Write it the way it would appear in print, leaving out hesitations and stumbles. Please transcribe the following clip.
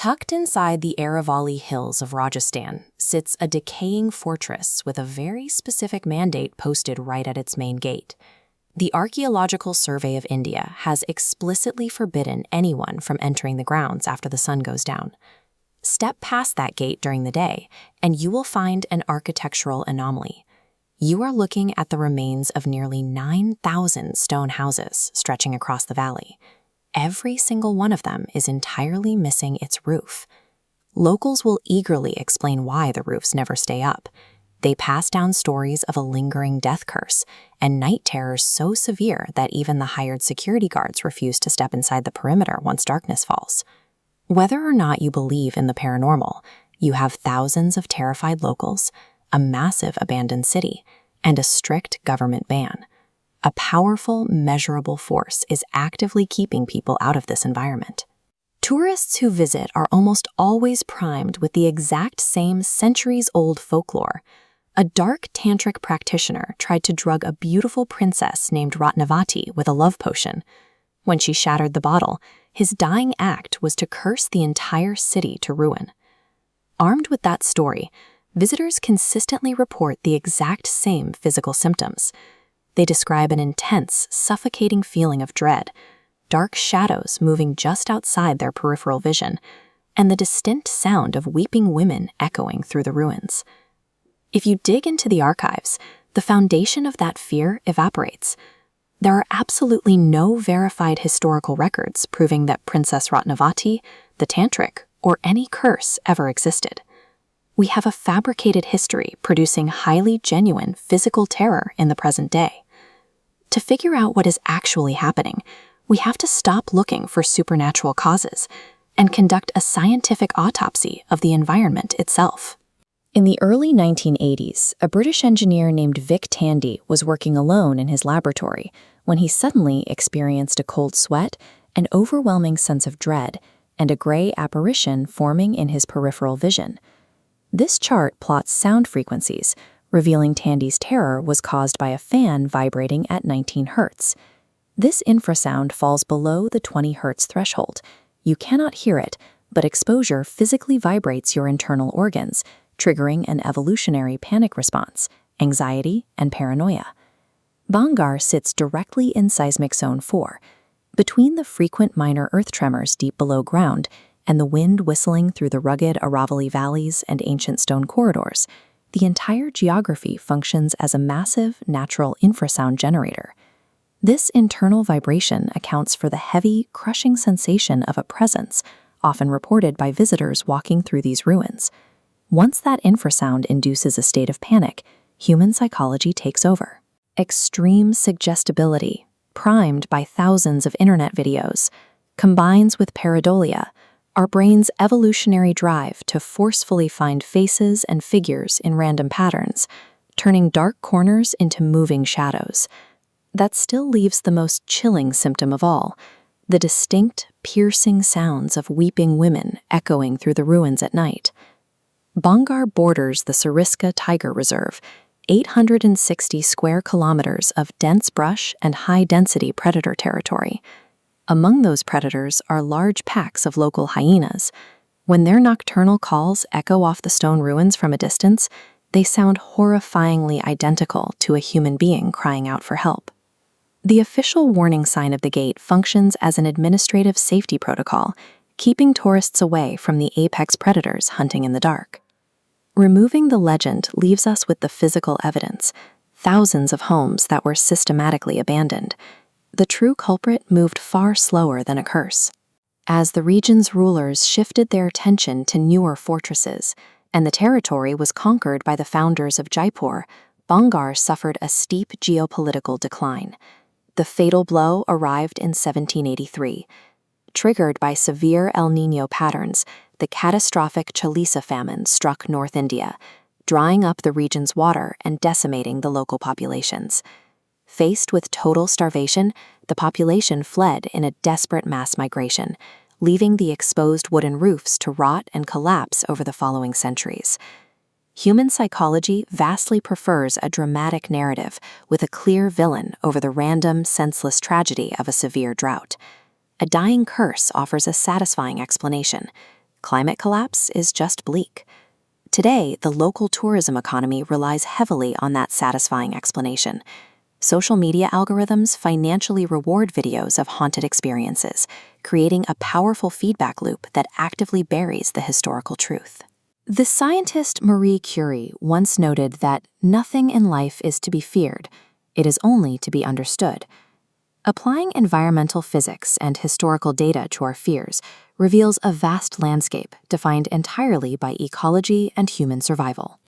Tucked inside the Aravalli Hills of Rajasthan sits a decaying fortress with a very specific mandate posted right at its main gate. The Archaeological Survey of India has explicitly forbidden anyone from entering the grounds after the sun goes down. Step past that gate during the day, and you will find an architectural anomaly. You are looking at the remains of nearly 9,000 stone houses stretching across the valley. Every single one of them is entirely missing its roof. Locals will eagerly explain why the roofs never stay up. They pass down stories of a lingering death curse and night terrors so severe that even the hired security guards refuse to step inside the perimeter once darkness falls. Whether or not you believe in the paranormal, you have thousands of terrified locals, a massive abandoned city, and a strict government ban. A powerful, measurable force is actively keeping people out of this environment. Tourists who visit are almost always primed with the exact same centuries-old folklore. A dark tantric practitioner tried to drug a beautiful princess named Ratnavati with a love potion. When she shattered the bottle, his dying act was to curse the entire city to ruin. Armed with that story, visitors consistently report the exact same physical symptoms. They describe an intense, suffocating feeling of dread, dark shadows moving just outside their peripheral vision, and the distinct sound of weeping women echoing through the ruins. If you dig into the archives, the foundation of that fear evaporates. There are absolutely no verified historical records proving that Princess Ratnavati, the tantric, or any curse ever existed. We have a fabricated history producing highly genuine physical terror in the present day. To figure out what is actually happening, we have to stop looking for supernatural causes and conduct a scientific autopsy of the environment itself. In the early 1980s, a British engineer named Vic Tandy was working alone in his laboratory when he suddenly experienced a cold sweat, an overwhelming sense of dread, and a gray apparition forming in his peripheral vision. This chart plots sound frequencies, revealing Tandy's terror was caused by a fan vibrating at 19 Hz. This infrasound falls below the 20 Hz threshold. You cannot hear it, but exposure physically vibrates your internal organs, triggering an evolutionary panic response, anxiety, and paranoia. Bhangarh sits directly in seismic zone 4, between the frequent minor earth tremors deep below ground and the wind whistling through the rugged Aravalli valleys and ancient stone corridors. The entire geography functions as a massive natural infrasound generator. This internal vibration accounts for the heavy, crushing sensation of a presence, often reported by visitors walking through these ruins. Once that infrasound induces a state of panic, human psychology takes over. Extreme suggestibility, primed by thousands of internet videos, combines with pareidolia, our brain's evolutionary drive to forcefully find faces and figures in random patterns, turning dark corners into moving shadows. That still leaves the most chilling symptom of all, the distinct, piercing sounds of weeping women echoing through the ruins at night. Bhangarh borders the Sariska Tiger Reserve, 860 square kilometers of dense brush and high-density predator territory. Among those predators are large packs of local hyenas. When their nocturnal calls echo off the stone ruins from a distance, they sound horrifyingly identical to a human being crying out for help. The official warning sign of the gate functions as an administrative safety protocol, keeping tourists away from the apex predators hunting in the dark. Removing the legend leaves us with the physical evidence, thousands of homes that were systematically abandoned. The true culprit moved far slower than a curse. As the region's rulers shifted their attention to newer fortresses, and the territory was conquered by the founders of Jaipur, Bhangarh suffered a steep geopolitical decline. The fatal blow arrived in 1783. Triggered by severe El Niño patterns, the catastrophic Chalisa famine struck North India, drying up the region's water and decimating the local populations. Faced with total starvation, the population fled in a desperate mass migration, leaving the exposed wooden roofs to rot and collapse over the following centuries. Human psychology vastly prefers a dramatic narrative with a clear villain over the random, senseless tragedy of a severe drought. A dying curse offers a satisfying explanation. climate collapse is just bleak. Today, the local tourism economy relies heavily on that satisfying explanation. Social media algorithms financially reward videos of haunted experiences, creating a powerful feedback loop that actively buries the historical truth. The scientist Marie Curie once noted that nothing in life is to be feared, it is only to be understood. Applying environmental physics and historical data to our fears reveals a vast landscape defined entirely by ecology and human survival.